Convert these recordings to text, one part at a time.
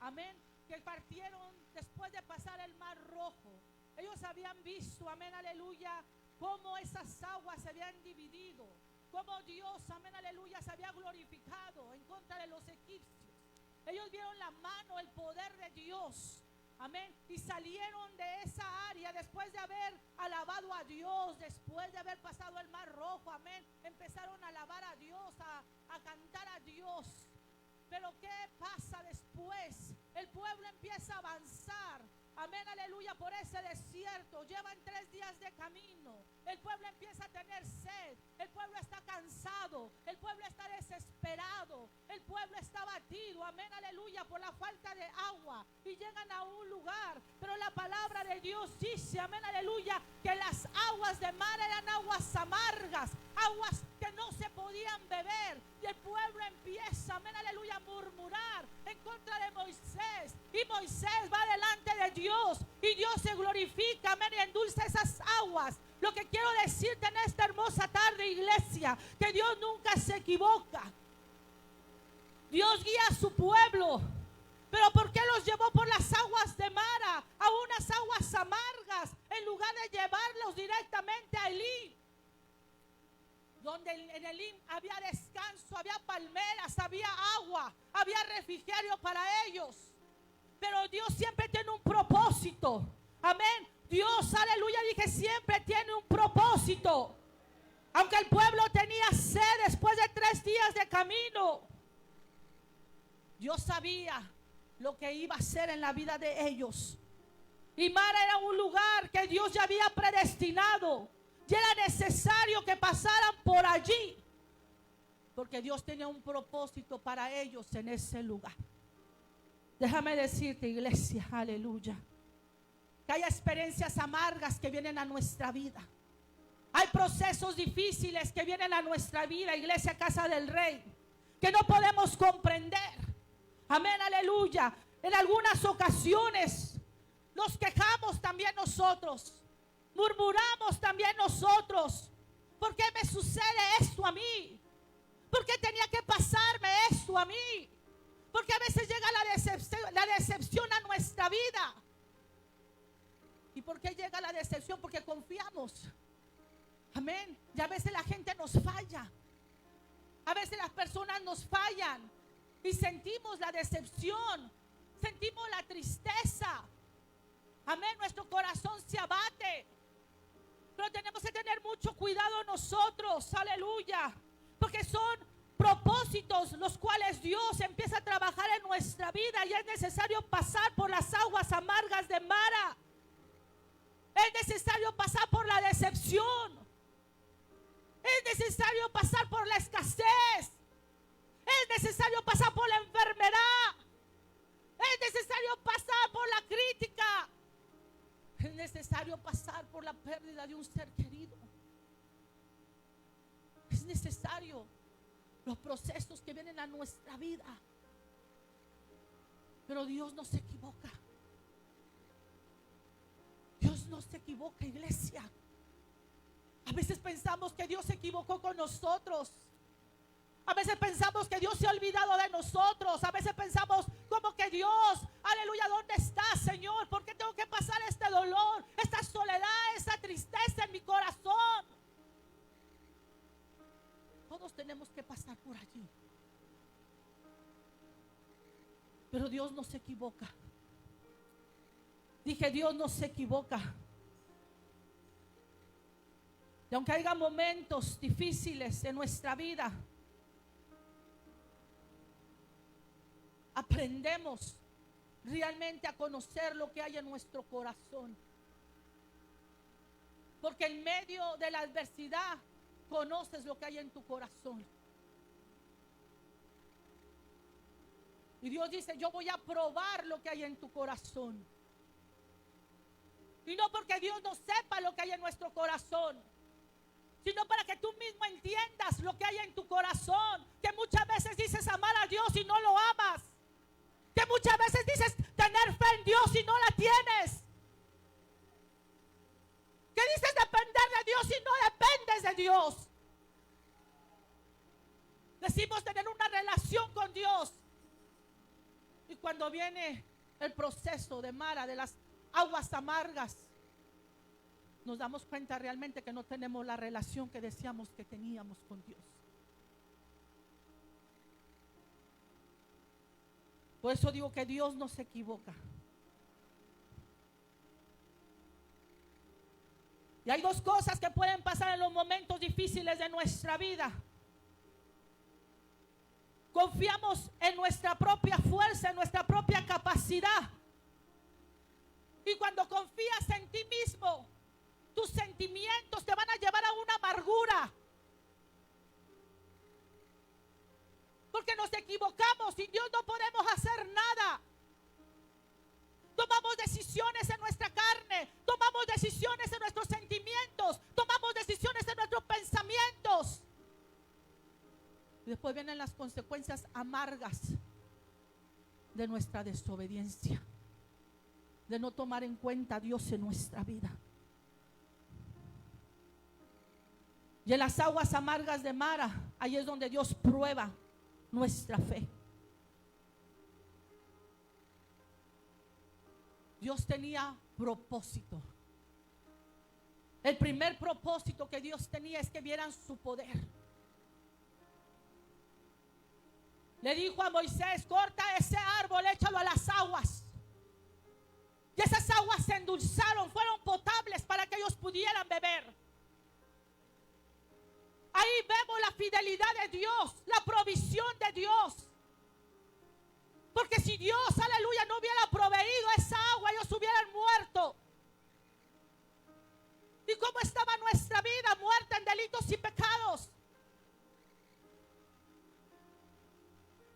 amén, que partieron después de pasar el mar rojo. Ellos habían visto, amén, aleluya, cómo esas aguas se habían dividido, cómo Dios, amén, aleluya, se había glorificado en contra de los egipcios. Ellos vieron la mano, el poder de Dios, amén, y salieron de esa área después de haber alabado a Dios, después de haber pasado el mar rojo, amén. Empezaron a alabar a Dios, a cantar a Dios. Pero ¿qué pasa después? El pueblo empieza a avanzar, amén, aleluya, por ese desierto. Llevan 3 días de camino. El pueblo empieza a tener sed. El pueblo está cansado. El pueblo está desesperado. El pueblo está abatido, amén, aleluya, por la falta de agua. Y llegan a un lugar, pero la palabra de Dios dice, amén, aleluya, que las aguas de mar eran aguas amargas, aguas que no se podían beber. Y el pueblo empieza, amén, aleluya, a murmurar en contra de Moisés. Y Moisés va delante de Dios y Dios se glorifica, amén, y endulza esas aguas. Lo que quiero decirte en esta hermosa tarde, iglesia, que Dios nunca se equivoca. Dios guía a su pueblo. Pero ¿por qué los llevó por las aguas de Mara a unas aguas amargas en lugar de llevarlos directamente a Elim? Donde en Elim había descanso, había palmeras, había agua, había refrigerio para ellos. Pero Dios siempre tiene un propósito. Amén. Dios, aleluya, dije, siempre tiene un propósito. Aunque el pueblo tenía sed después de 3 días de camino, Dios sabía lo que iba a hacer en la vida de ellos. Y Mara era un lugar que Dios ya había predestinado. Y era necesario que pasaran por allí, porque Dios tenía un propósito para ellos en ese lugar. Déjame decirte, iglesia, aleluya, que hay experiencias amargas que vienen a nuestra vida. Hay procesos difíciles que vienen a nuestra vida, iglesia, casa del Rey, que no podemos comprender. Amén, aleluya. En algunas ocasiones nos quejamos también nosotros. Murmuramos también nosotros. ¿Por qué me sucede esto a mí? ¿Por qué tenía que pasarme esto a mí? Porque a veces llega la decepción a nuestra vida. ¿Y por qué llega la decepción? Porque confiamos. Amén. Y a veces la gente nos falla. A veces las personas nos fallan. Y sentimos la decepción. Sentimos la tristeza. Amén. Nuestro corazón se abate. Pero tenemos que tener mucho cuidado nosotros, aleluya, porque son propósitos los cuales Dios empieza a trabajar en nuestra vida. Y es necesario pasar por las aguas amargas de Mara. Es necesario pasar por la decepción. Es necesario pasar por la escasez. Es necesario pasar por la enfermedad. Es necesario pasar por la crítica. Es necesario pasar por la pérdida de un ser querido. Es necesario los procesos que vienen a nuestra vida. Pero Dios no se equivoca. Dios no se equivoca, iglesia. A veces pensamos que Dios se equivocó con nosotros. A veces pensamos que Dios se ha olvidado de nosotros. A veces pensamos como que Dios, aleluya, ¿dónde estás, Señor? ¿Por qué tengo que pasar este dolor, esta soledad, esta tristeza en mi corazón? Todos tenemos que pasar por allí. Pero Dios no se equivoca. Dije, Dios no se equivoca. Y aunque haya momentos difíciles en nuestra vida, aprendemos realmente a conocer lo que hay en nuestro corazón. Porque en medio de la adversidad conoces lo que hay en tu corazón. Y Dios dice, yo voy a probar lo que hay en tu corazón. Y no porque Dios no sepa lo que hay en nuestro corazón, sino para que tú mismo entiendas lo que hay en tu corazón. Que muchas veces dices amar a Dios y no lo amas. Que muchas veces dices tener fe en Dios y no la tienes. Que dices depender de Dios y no dependes de Dios. Decimos tener una relación con Dios. Y cuando viene el proceso de Mara, de las aguas amargas, nos damos cuenta realmente que no tenemos la relación que decíamos que teníamos con Dios. Por eso digo que Dios no se equivoca. Y hay dos cosas que pueden pasar en los momentos difíciles de nuestra vida. Confiamos en nuestra propia fuerza, en nuestra propia capacidad. Y cuando confías en ti mismo, tus sentimientos te van a llevar a una amargura. Porque nos equivocamos y Dios no podemos hacer nada. Tomamos decisiones en nuestra carne, tomamos decisiones en nuestros sentimientos, tomamos decisiones en nuestros pensamientos. Y después vienen las consecuencias amargas de nuestra desobediencia, de no tomar en cuenta a Dios en nuestra vida. Y en las aguas amargas de Mara, ahí es donde Dios prueba nuestra fe. Dios tenía propósito. El primer propósito que Dios tenía es que vieran su poder. Le dijo a Moisés: corta ese árbol, échalo a las aguas. Y esas aguas se endulzaron, fueron potables para que ellos pudieran beber. Ahí vemos la fidelidad de Dios, la provisión de Dios. Porque si Dios, aleluya, no hubiera proveído esa agua, ellos hubieran muerto. ¿Y cómo estaba nuestra vida? Muerta en delitos y pecados.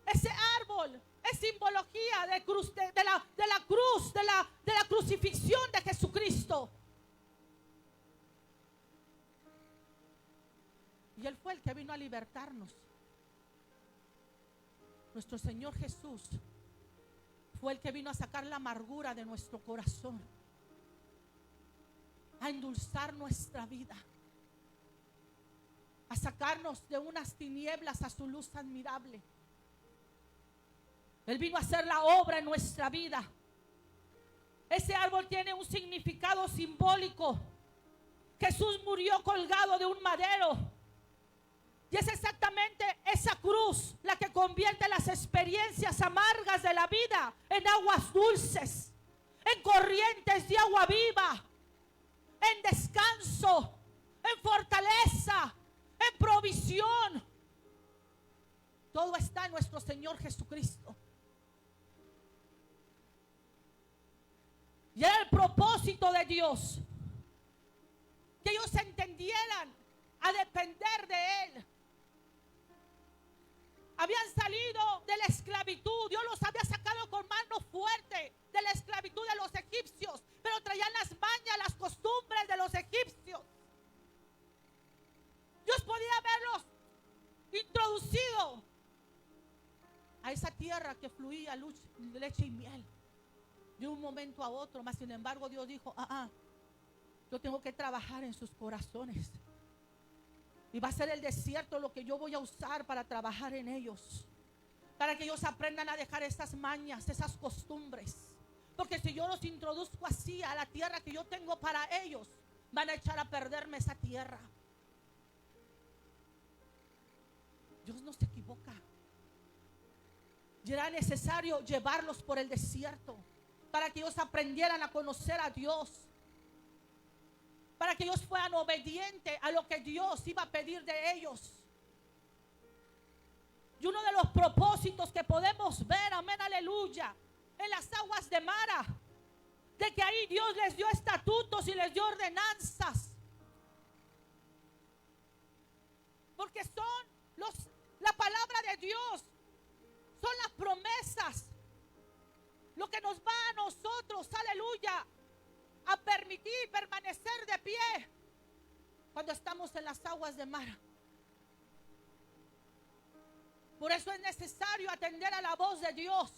Ese árbol es simbología de la crucifixión de Jesucristo. Y Él fue el que vino a libertarnos. Nuestro Señor Jesús fue el que vino a sacar la amargura de nuestro corazón, a endulzar nuestra vida, a sacarnos de unas tinieblas a su luz admirable. Él vino a hacer la obra en nuestra vida. Ese árbol tiene un significado simbólico. Jesús murió colgado de un madero. Y es exactamente esa cruz la que convierte las experiencias amargas de la vida en aguas dulces, en corrientes de agua viva, en descanso, en fortaleza, en provisión. Todo está en nuestro Señor Jesucristo. Y era el propósito de Dios que ellos entendieran a depender de Él. Habían salido de la esclavitud. Dios los había sacado con mano fuerte de la esclavitud de los egipcios, pero traían las mañas, las costumbres de los egipcios. Dios podía haberlos introducido a esa tierra que fluía leche y miel de un momento a otro, mas sin embargo Dios dijo: yo tengo que trabajar en sus corazones. Y va a ser el desierto lo que yo voy a usar para trabajar en ellos, para que ellos aprendan a dejar esas mañas, esas costumbres. Porque si yo los introduzco así a la tierra que yo tengo para ellos, van a echar a perderme esa tierra. Dios no se equivoca. Y era necesario llevarlos por el desierto para que ellos aprendieran a conocer a Dios, para que ellos fueran obedientes a lo que Dios iba a pedir de ellos. Y uno de los propósitos que podemos ver, amén, aleluya, en las aguas de Mara, de que ahí Dios les dio estatutos y les dio ordenanzas, porque son la palabra de Dios, son las promesas, lo que nos va a nosotros, aleluya, a permitir permanecer de pie cuando estamos en las aguas de Mara. Por eso es necesario atender a la voz de Dios.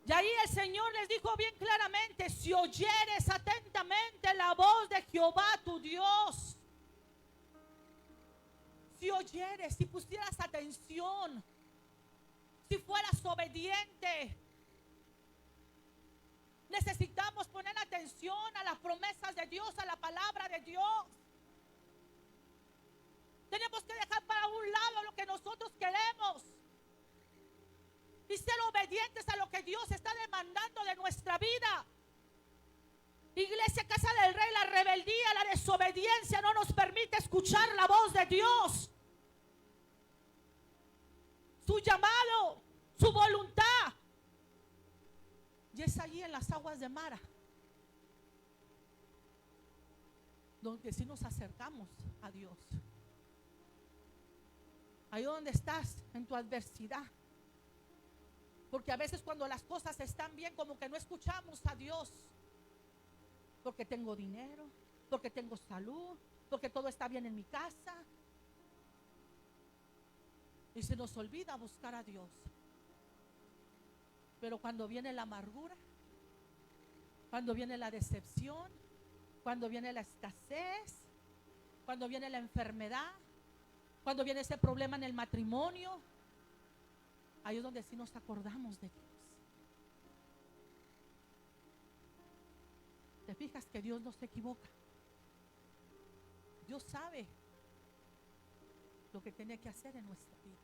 Y ahí el Señor les dijo bien claramente: si oyeres atentamente la voz de Jehová tu Dios, si oyeres, si pusieras atención, si fueras obediente. Necesitamos poner atención a las promesas de Dios, a la palabra de Dios. Tenemos que dejar para un lado lo que nosotros queremos y ser obedientes a lo que Dios está demandando de nuestra vida. Iglesia, casa del Rey, la rebeldía, la desobediencia no nos permite escuchar la voz de Dios, su llamado, su voluntad. Y es allí en las aguas de Mara donde sí nos acercamos a Dios. Ahí donde estás en tu adversidad. Porque a veces cuando las cosas están bien, como que no escuchamos a Dios. Porque tengo dinero, porque tengo salud, porque todo está bien en mi casa. Y se nos olvida buscar a Dios. Pero cuando viene la amargura, cuando viene la decepción, cuando viene la escasez, cuando viene la enfermedad, cuando viene ese problema en el matrimonio, ahí es donde sí nos acordamos de Dios. ¿Te fijas que Dios no se equivoca? Dios sabe lo que tiene que hacer en nuestra vida.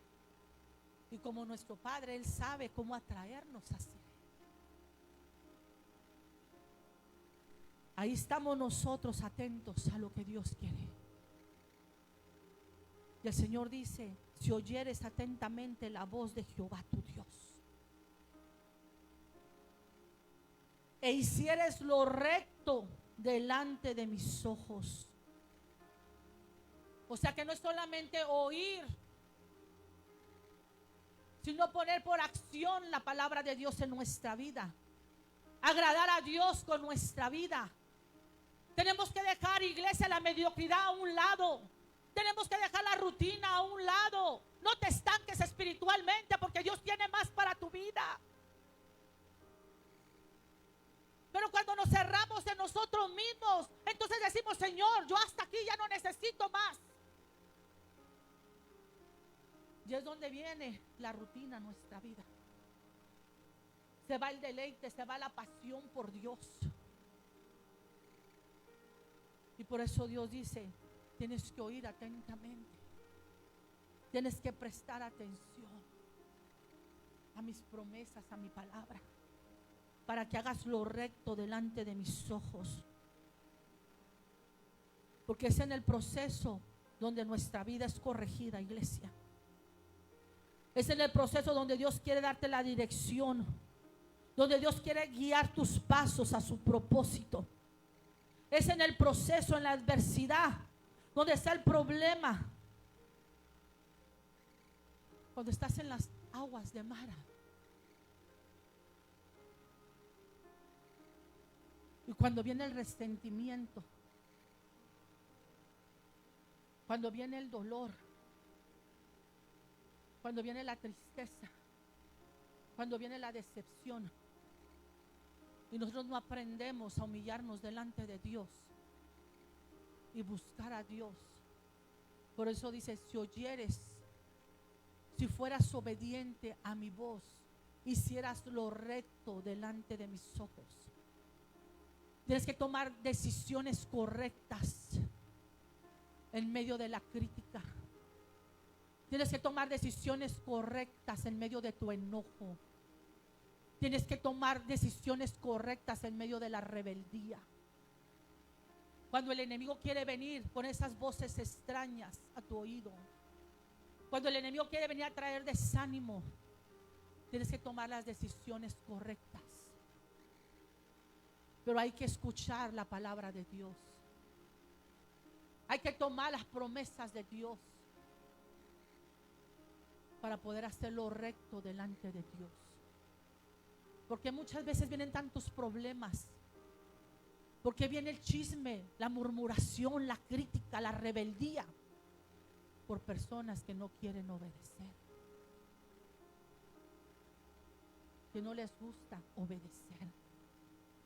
Y como nuestro Padre, Él sabe cómo atraernos hacia Él. Ahí estamos nosotros atentos a lo que Dios quiere. Y el Señor dice: si oyeres atentamente la voz de Jehová tu Dios, e hicieres lo recto delante de mis ojos. O sea que no es solamente oír, sino poner por acción la palabra de Dios en nuestra vida. Agradar a Dios con nuestra vida. Tenemos que dejar, iglesia, la mediocridad a un lado. Tenemos que dejar la rutina a un lado. No te estanques espiritualmente, porque Dios tiene más para tu vida. Pero cuando nos cerramos en nosotros mismos, entonces decimos: Señor, yo hasta aquí ya no necesito más. Y es donde viene la rutina a nuestra vida. Se va el deleite, se va la pasión por Dios. Y por eso Dios dice: tienes que oír atentamente. Tienes que prestar atención a mis promesas, a mi palabra, para que hagas lo recto delante de mis ojos. Porque es en el proceso donde nuestra vida es corregida, iglesia. Es en el proceso donde Dios quiere darte la dirección, donde Dios quiere guiar tus pasos a su propósito. Es en el proceso, en la adversidad, donde está el problema. Cuando estás en las aguas de Mara. Y cuando viene el resentimiento, cuando viene el dolor, cuando viene la tristeza, cuando viene la decepción, y nosotros no aprendemos a humillarnos delante de Dios y buscar a Dios. Por eso dice: si oyeres, si fueras obediente a mi voz, hicieras lo recto delante de mis ojos. Tienes que tomar decisiones correctas en medio de la crítica. Tienes que tomar decisiones correctas en medio de tu enojo. Tienes que tomar decisiones correctas en medio de la rebeldía. Cuando el enemigo quiere venir con esas voces extrañas a tu oído, cuando el enemigo quiere venir a traer desánimo, tienes que tomar las decisiones correctas. Pero hay que escuchar la palabra de Dios. Hay que tomar las promesas de Dios para poder hacer lo recto delante de Dios. Porque muchas veces vienen tantos problemas. Porque viene el chisme, la murmuración, la crítica, la rebeldía, por personas que no quieren obedecer, que no les gusta obedecer,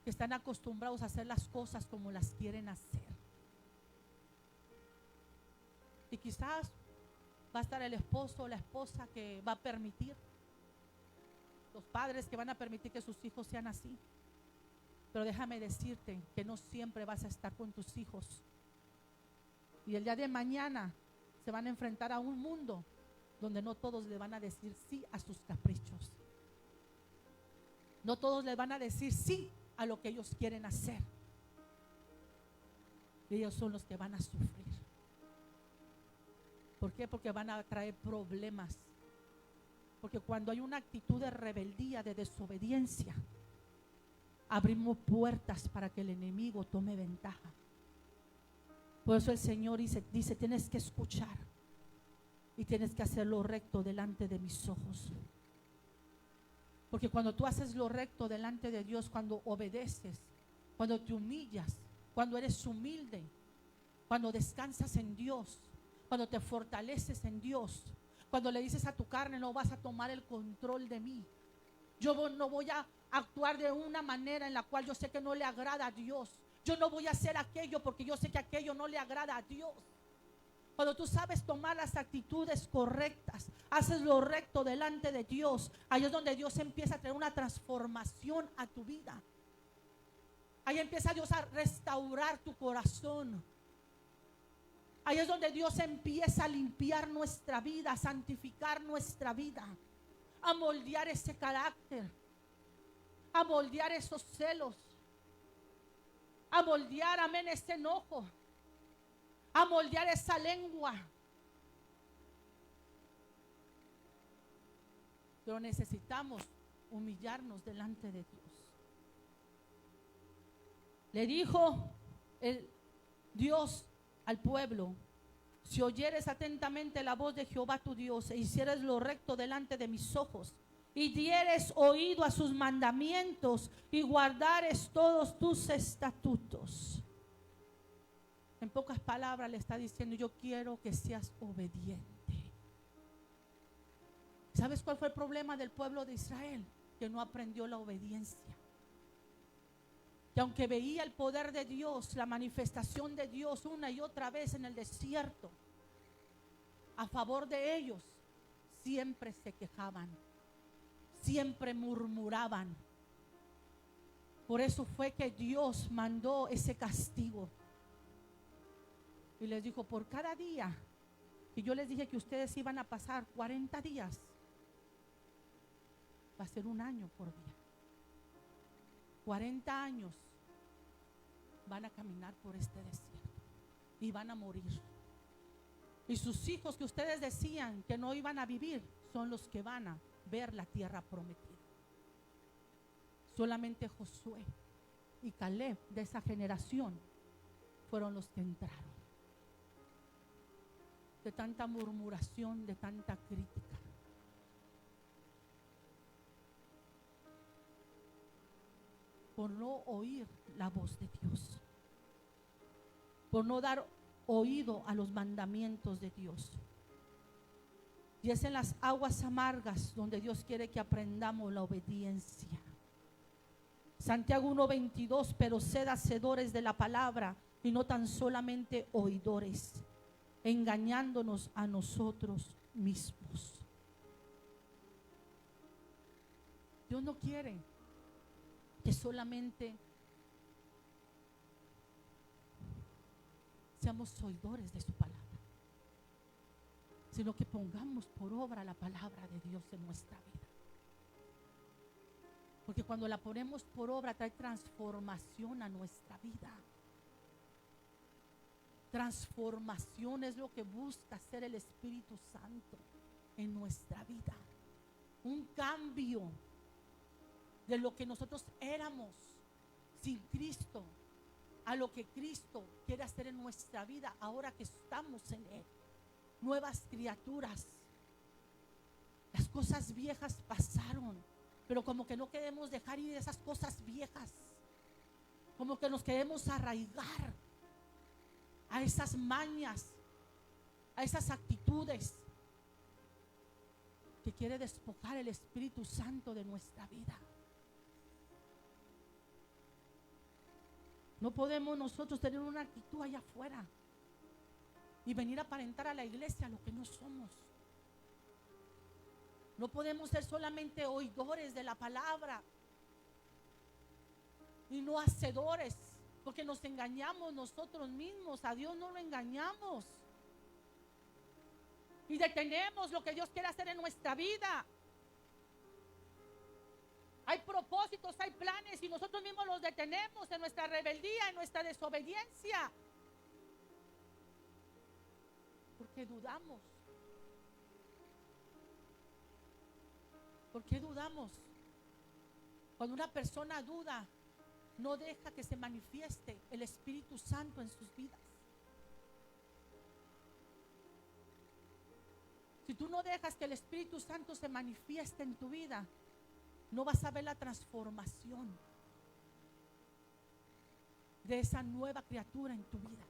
que están acostumbrados a hacer las cosas como las quieren hacer. Y quizás va a estar el esposo o la esposa que va a permitir los padres que van a permitir que sus hijos sean así. Pero déjame decirte que no siempre vas a estar con tus hijos. Y el día de mañana se van a enfrentar a un mundo donde no todos le van a decir sí a sus caprichos. No todos le van a decir sí a lo que ellos quieren hacer. Y ellos son los que van a sufrir. ¿Por qué? Porque van a traer problemas. Porque cuando hay una actitud de rebeldía, de desobediencia, abrimos puertas para que el enemigo tome ventaja. Por eso el Señor dice, tienes que escuchar y tienes que hacer lo recto delante de mis ojos. Porque cuando tú haces lo recto delante de Dios, cuando obedeces, cuando te humillas, cuando eres humilde, cuando descansas en Dios, cuando te fortaleces en Dios, cuando le dices a tu carne, no vas a tomar el control de mí. Yo no voy a actuar de una manera en la cual yo sé que no le agrada a Dios. Yo no voy a hacer aquello porque yo sé que aquello no le agrada a Dios. Cuando tú sabes tomar las actitudes correctas, haces lo recto delante de Dios, ahí es donde Dios empieza a traer una transformación a tu vida. Ahí empieza Dios a restaurar tu corazón. Ahí es donde Dios empieza a limpiar nuestra vida, a santificar nuestra vida, a moldear ese carácter, a moldear esos celos, a moldear, amén, ese enojo, a moldear esa lengua. Pero necesitamos humillarnos delante de Dios. Le dijo el Dios al pueblo: si oyeres atentamente la voz de Jehová tu Dios e hicieres lo recto delante de mis ojos y dieres oído a sus mandamientos y guardares todos tus estatutos. En pocas palabras le está diciendo: yo quiero que seas obediente. ¿Sabes cuál fue el problema del pueblo de Israel? Que no aprendió la obediencia. Que aunque veía el poder de Dios, la manifestación de Dios una y otra vez en el desierto a favor de ellos, siempre se quejaban, siempre murmuraban. Por eso fue que Dios mandó ese castigo y les dijo: por cada día que yo les dije que ustedes iban a pasar 40 días, va a ser un año por día. 40 años van a caminar por este desierto y van a morir. Y sus hijos que ustedes decían que no iban a vivir son los que van a ver la tierra prometida. Solamente Josué y Caleb de esa generación fueron los que entraron. De tanta murmuración, de tanta crítica. Por no oír la voz de Dios, por no dar oído a los mandamientos de Dios. Y es en las aguas amargas donde Dios quiere que aprendamos la obediencia. Santiago 1:22, pero sed hacedores de la palabra y no tan solamente oidores, engañándonos a nosotros mismos. Dios no quiere que solamente seamos oidores de su palabra, sino que pongamos por obra la palabra de Dios en nuestra vida. Porque cuando la ponemos por obra trae transformación a nuestra vida. Transformación es lo que busca hacer el Espíritu Santo en nuestra vida. Un cambio de lo que nosotros éramos sin Cristo a lo que Cristo quiere hacer en nuestra vida ahora que estamos en Él. Nuevas criaturas. Las cosas viejas pasaron, pero como que no queremos dejar ir esas cosas viejas. Como que nos queremos arraigar a esas mañas, a esas actitudes que quiere despojar el Espíritu Santo de nuestra vida. No podemos nosotros tener una actitud allá afuera y venir a aparentar a la iglesia lo que no somos. No podemos ser solamente oidores de la palabra y no hacedores, porque nos engañamos nosotros mismos. A Dios no lo engañamos y detenemos lo que Dios quiere hacer en nuestra vida. Hay propósitos, hay planes y nosotros mismos los detenemos en nuestra rebeldía, en nuestra desobediencia, porque dudamos. ¿Por qué dudamos? Cuando una persona duda, no deja que se manifieste el Espíritu Santo en sus vidas. Si tú no dejas que el Espíritu Santo se manifieste en tu vida, no vas a ver la transformación de esa nueva criatura en tu vida.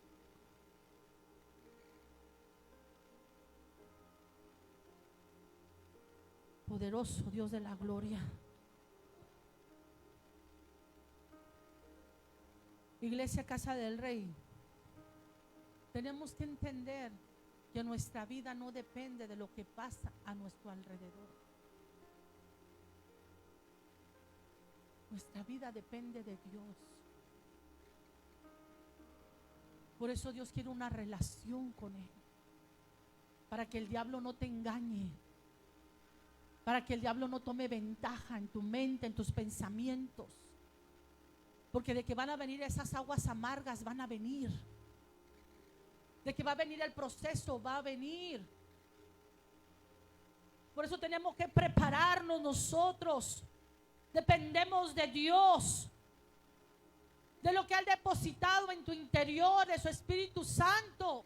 Poderoso Dios de la gloria. Iglesia Casa del Rey, tenemos que entender que nuestra vida no depende de lo que pasa a nuestro alrededor. Nuestra vida depende de Dios. Por eso Dios quiere una relación con Él, para que el diablo no te engañe, para que el diablo no tome ventaja en tu mente, en tus pensamientos. Porque de que van a venir esas aguas amargas, van a venir. De que va a venir el proceso, va a venir. Por eso tenemos que prepararnos nosotros. Dependemos de Dios, de lo que ha depositado en tu interior, de su Espíritu Santo.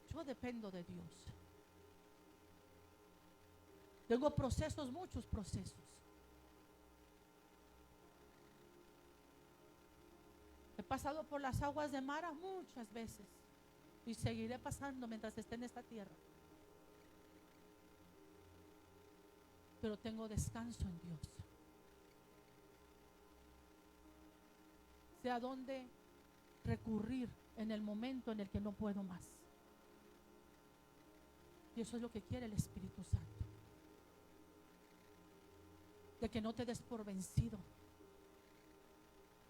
Yo dependo de Dios. Tengo procesos, muchos procesos. He pasado por las aguas de Mara muchas veces y seguiré pasando mientras esté en esta tierra. Pero tengo descanso en Dios. Sé a dónde recurrir en el momento en el que no puedo más. Y eso es lo que quiere el Espíritu Santo. De que no te des por vencido.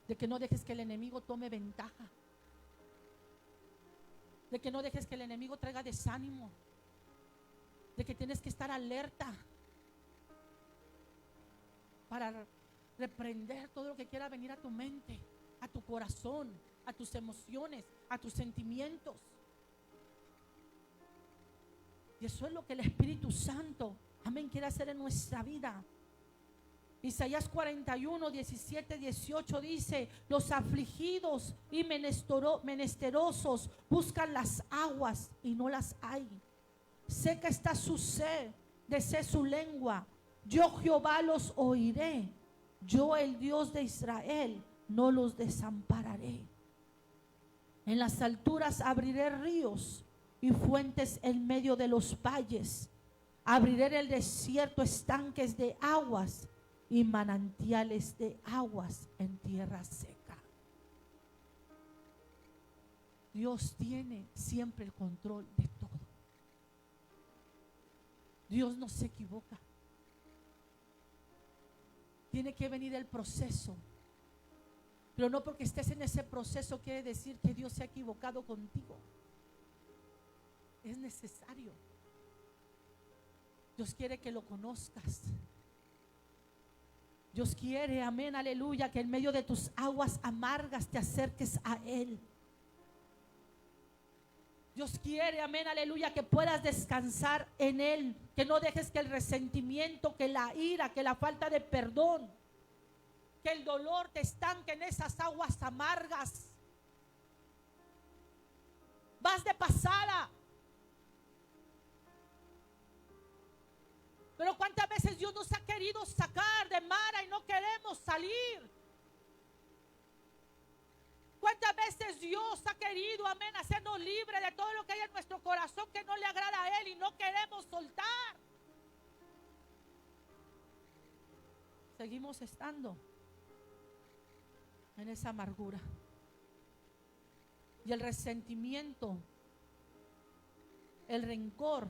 De que no dejes que el enemigo tome ventaja. De que no dejes que el enemigo traiga desánimo. De que tienes que estar alerta para reprender todo lo que quiera venir a tu mente, a tu corazón, a tus emociones, a tus sentimientos. Y eso es lo que el Espíritu Santo, amén, quiere hacer en nuestra vida. Isaías 41, 17, 18 dice: los afligidos y menesterosos buscan las aguas y no las hay. Seca está su sed, desee su lengua. Yo Jehová los oiré. Yo el Dios de Israel no los desampararé. En las alturas abriré ríos y fuentes en medio de los valles. Abriré en el desierto estanques de aguas y manantiales de aguas en tierra seca. Dios tiene siempre el control de todo. Dios no se equivoca. Tiene que venir el proceso, pero no porque estés en ese proceso quiere decir que Dios se ha equivocado contigo. Es necesario. Dios quiere que lo conozcas. Dios quiere, amén, aleluya, que en medio de tus aguas amargas te acerques a Él. Dios quiere, amén, aleluya, que puedas descansar en Él. Que no dejes que el resentimiento, que la ira, que la falta de perdón, que el dolor te estanque en esas aguas amargas. Vas de pasada. Pero cuántas veces Dios nos ha querido sacar de Mara y no queremos salir. ¿Cuántas veces Dios ha querido, amén, hacernos libres de todo lo que hay en nuestro corazón que no le agrada a Él y no queremos soltar? Seguimos estando en esa amargura. Y el resentimiento, el rencor,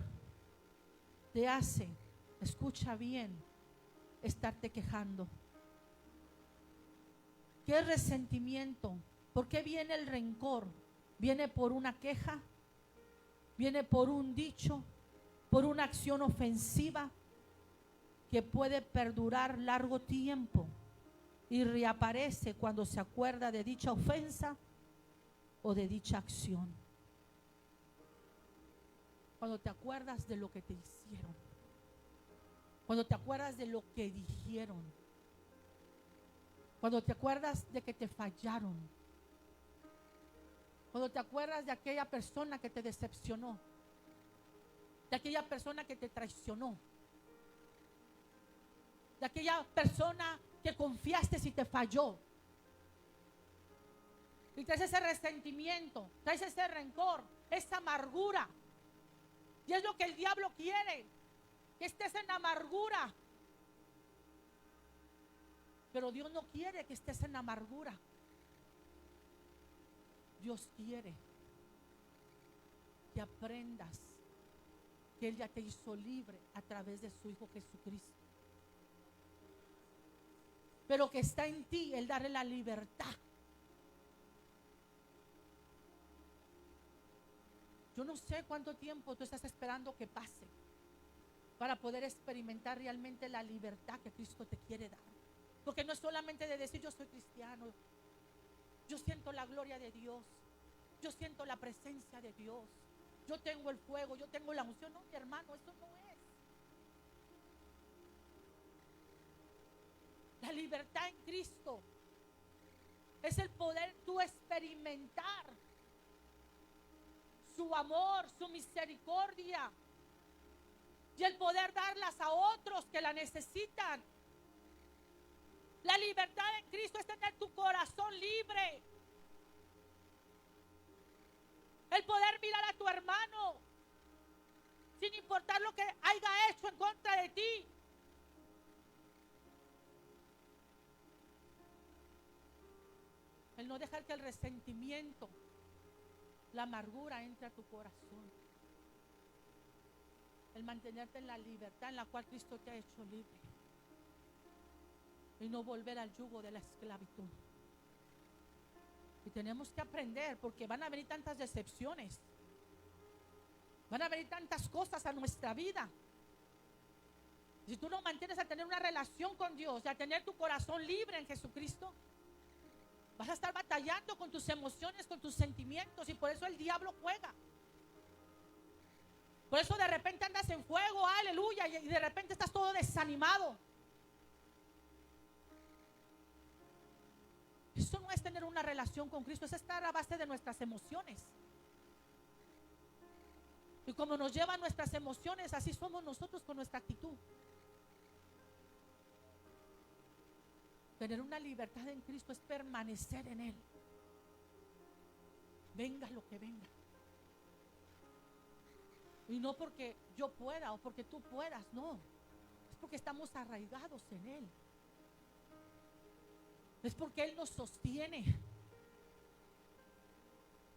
te hace, escucha bien, estarte quejando? ¿Qué es resentimiento? ¿Por qué viene el rencor? ¿Viene por una queja? ¿Viene por un dicho? ¿Por una acción ofensiva que puede perdurar largo tiempo y reaparece cuando se acuerda de dicha ofensa o de dicha acción? Cuando te acuerdas de lo que te hicieron, cuando te acuerdas de lo que dijeron, cuando te acuerdas de que te fallaron, cuando te acuerdas de aquella persona que te decepcionó, de aquella persona que te traicionó, de aquella persona que confiaste y te falló, y traes ese resentimiento, traes ese rencor, esa amargura. Y es lo que el diablo quiere, que estés en amargura. Pero Dios no quiere que estés en amargura. Dios quiere que aprendas que Él ya te hizo libre a través de su Hijo Jesucristo. Pero que está en ti el darle la libertad. Yo no sé cuánto tiempo tú estás esperando que pase para poder experimentar realmente la libertad que Cristo te quiere dar. Porque no es solamente de decir yo soy cristiano, yo siento la gloria de Dios, yo siento la presencia de Dios, yo tengo el fuego, yo tengo la unción. No, mi hermano, eso no es. La libertad en Cristo es el poder tú experimentar su amor, su misericordia, y el poder darlas a otros que la necesitan. La libertad en Cristo es tener tu corazón libre. El poder mirar a tu hermano sin importar lo que haya hecho en contra de ti. El no dejar que el resentimiento, la amargura entre a tu corazón. El mantenerte en la libertad en la cual Cristo te ha hecho libre. Y no volver al yugo de la esclavitud. Y tenemos que aprender, porque van a venir tantas decepciones, van a venir tantas cosas a nuestra vida. Si tú no mantienes a tener una relación con Dios y a tener tu corazón libre en Jesucristo, vas a estar batallando con tus emociones, con tus sentimientos, y por eso el diablo juega. Por eso de repente andas en fuego, aleluya, y de repente estás todo desanimado. Eso no es tener una relación con Cristo, es estar a base de nuestras emociones. Y como nos llevan nuestras emociones, así somos nosotros con nuestra actitud. Tener una libertad en Cristo es permanecer en Él. Venga lo que venga. Y no porque yo pueda o porque tú puedas, no. Es porque estamos arraigados en Él. Es porque Él nos sostiene.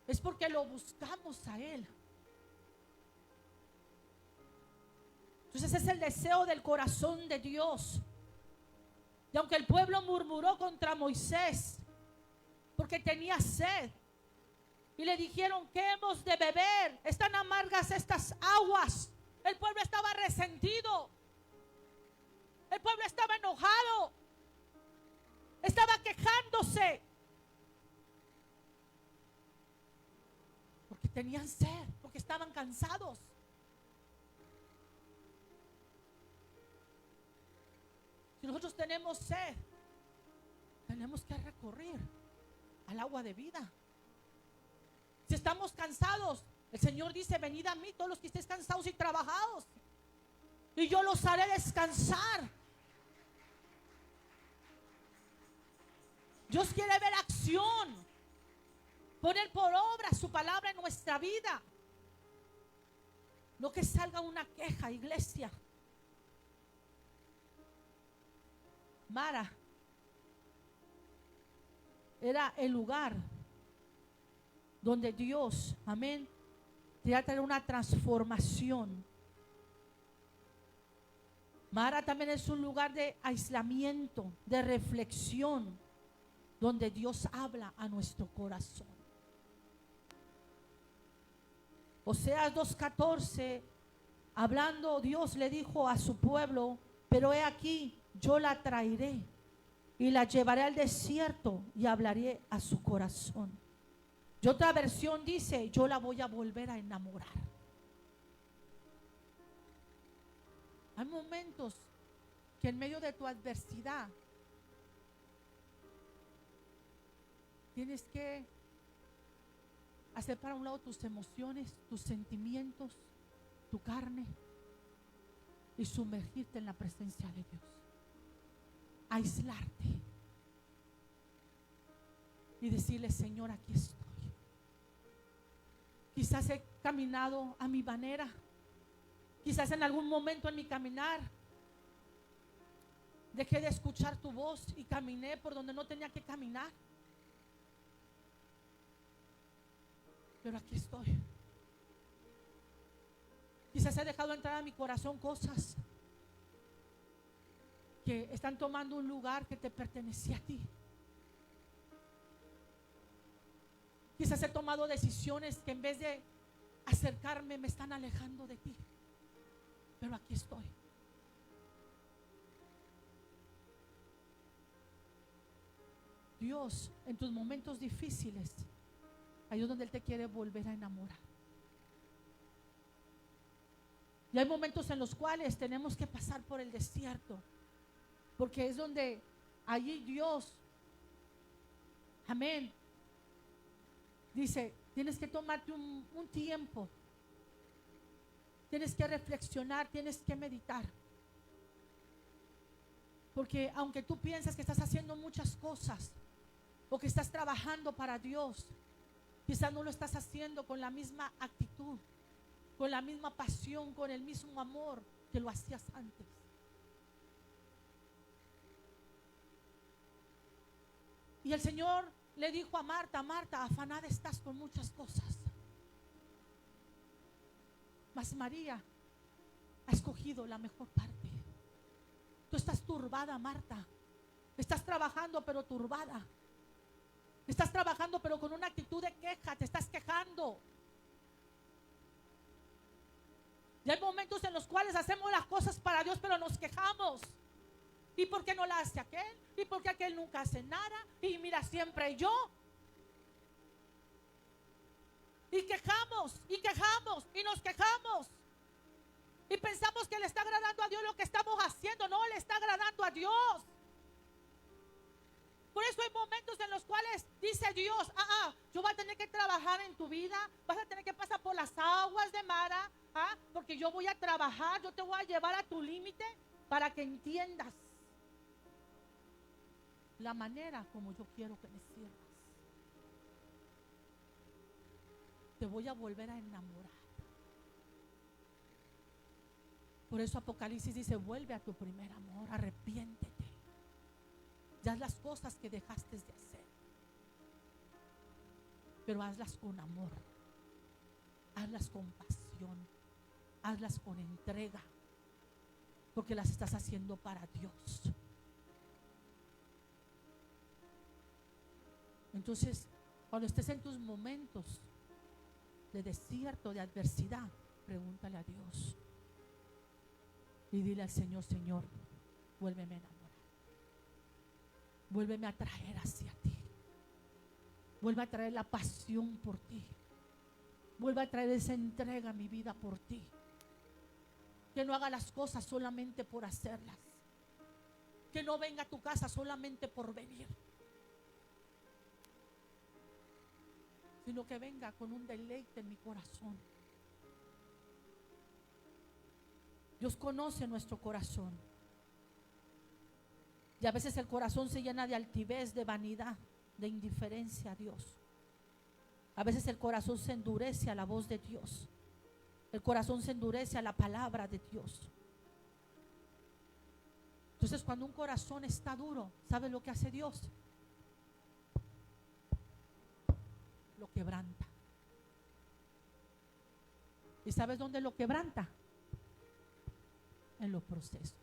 Es porque lo buscamos a Él. Entonces ese es el deseo del corazón de Dios. Y aunque el pueblo murmuró contra Moisés porque tenía sed, y le dijeron: ¿qué hemos de beber? Están amargas estas aguas. El pueblo estaba resentido. El pueblo estaba enojado. Estaba quejándose. Porque tenían sed, porque estaban cansados. Si nosotros tenemos sed, tenemos que recurrir al agua de vida. Si estamos cansados, el Señor dice: venid a mí todos los que estéis cansados y trabajados, y yo los haré descansar. Dios quiere ver acción, poner por obra su palabra en nuestra vida. No que salga una queja, iglesia. Mara era el lugar donde Dios, amén, te va a traer una transformación. Mara también es un lugar de aislamiento, de reflexión, donde Dios habla a nuestro corazón. Oseas 2:14, hablando, Dios le dijo a su pueblo: pero he aquí, yo la traeré y la llevaré al desierto y hablaré a su corazón. Y otra versión dice: yo la voy a volver a enamorar. Hay momentos que en medio de tu adversidad tienes que hacer para un lado tus emociones, tus sentimientos, tu carne, y sumergirte en la presencia de Dios. Aislarte y decirle: Señor, aquí estoy. Quizás he caminado a mi manera. Quizás en algún momento en mi caminar dejé de escuchar tu voz y caminé por donde no tenía que caminar. Pero aquí estoy. Quizás he dejado entrar a mi corazón cosas que están tomando un lugar que te pertenecía a ti. Quizás he tomado decisiones que en vez de acercarme me están alejando de ti. Pero aquí estoy. Dios, en tus momentos difíciles, ahí es donde Él te quiere volver a enamorar. Y hay momentos en los cuales tenemos que pasar por el desierto, porque es donde allí Dios, amén, dice: tienes que tomarte un tiempo, tienes que reflexionar, tienes que meditar. Porque aunque tú piensas que estás haciendo muchas cosas o que estás trabajando para Dios, quizás no lo estás haciendo con la misma actitud, con la misma pasión, con el mismo amor que lo hacías antes. Y el Señor le dijo a Marta: Marta, afanada estás con muchas cosas, mas María ha escogido la mejor parte. Tú estás turbada, Marta. Estás trabajando pero turbada. Estás trabajando pero con una actitud de queja. Te estás quejando. Y hay momentos en los cuales hacemos las cosas para Dios pero nos quejamos. ¿Y por qué no la hace aquel? ¿Y por qué aquel nunca hace nada? Y mira, siempre yo. Y quejamos, y quejamos, y nos quejamos. Y pensamos que le está agradando a Dios lo que estamos haciendo. No le está agradando a Dios. Por eso hay momentos en los cuales dice Dios: yo voy a tener que trabajar en tu vida. Vas a tener que pasar por las aguas de Mara, porque yo voy a trabajar. Yo te voy a llevar a tu límite para que entiendas la manera como yo quiero que me sirvas. Te voy a volver a enamorar. Por eso Apocalipsis dice: vuelve a tu primer amor, arrepiéntete. Ya haz las cosas que dejaste de hacer, pero hazlas con amor, hazlas con pasión, hazlas con entrega, porque las estás haciendo para Dios. Entonces, cuando estés en tus momentos de desierto, de adversidad, pregúntale a Dios y dile al Señor: Señor, vuélveme a enamorar, vuélveme a traer hacia ti, vuelve a traer la pasión por ti, vuelve a traer esa entrega a mi vida por ti. Que no haga las cosas solamente por hacerlas, que no venga a tu casa solamente por venir, sino que venga con un deleite en mi corazón. Dios conoce nuestro corazón. Y a veces el corazón se llena de altivez, de vanidad, de indiferencia a Dios. A veces el corazón se endurece a la voz de Dios. El corazón se endurece a la palabra de Dios. Entonces, cuando un corazón está duro, ¿sabe lo que hace Dios? Lo quebranta. ¿Y sabes dónde lo quebranta? En los procesos.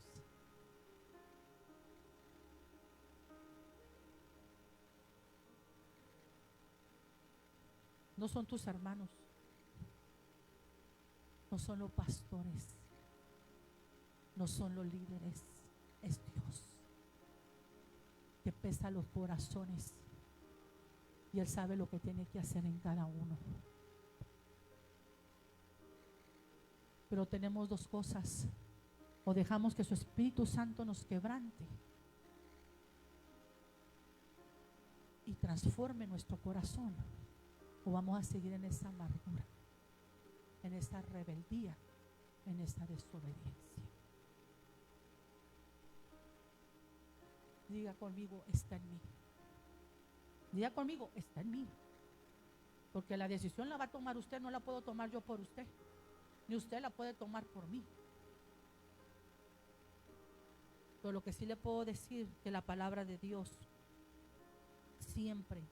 No son tus hermanos, no son los pastores, no son los líderes, es Dios que pesa los corazones y Él sabe lo que tiene que hacer en cada uno. Pero tenemos dos cosas: o dejamos que su Espíritu Santo nos quebrante y transforme nuestro corazón, o vamos a seguir en esa amargura, en esa rebeldía, en esa desobediencia. Diga conmigo, está en mí. Diga conmigo, está en mí. Porque la decisión la va a tomar usted, no la puedo tomar yo por usted, ni usted la puede tomar por mí. Pero lo que sí le puedo decir, que la palabra de Dios siempre,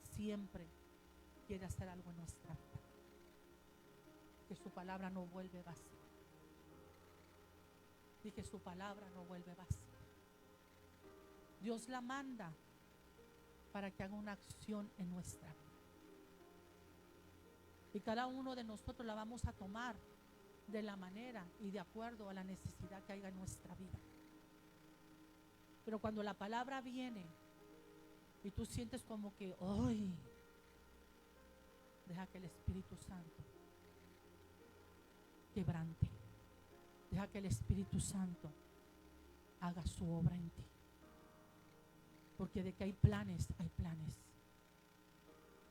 siempre quiere hacer algo en nuestra vida. Que su palabra no vuelve vacía. Y que su palabra no vuelve vacía. Dios la manda para que haga una acción en nuestra vida. Y cada uno de nosotros la vamos a tomar de la manera y de acuerdo a la necesidad que haya en nuestra vida. Pero cuando la palabra viene y tú sientes como que, ¡ay! Deja que el Espíritu Santo quebrante. Deja que el Espíritu Santo haga su obra en ti. Porque de que hay planes, hay planes.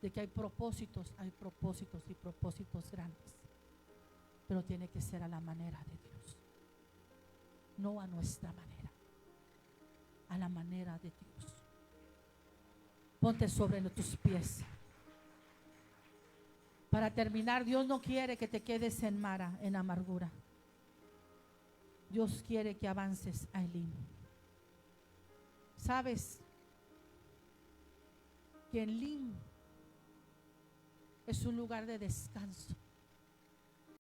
De que hay propósitos y propósitos grandes. Pero tiene que ser a la manera de Dios. No a nuestra manera. A la manera de Dios. Ponte sobre tus pies. Para terminar, Dios no quiere que te quedes en amargura. Dios quiere que avances a Elim. ¿Sabes? Que Elim es un lugar de descanso.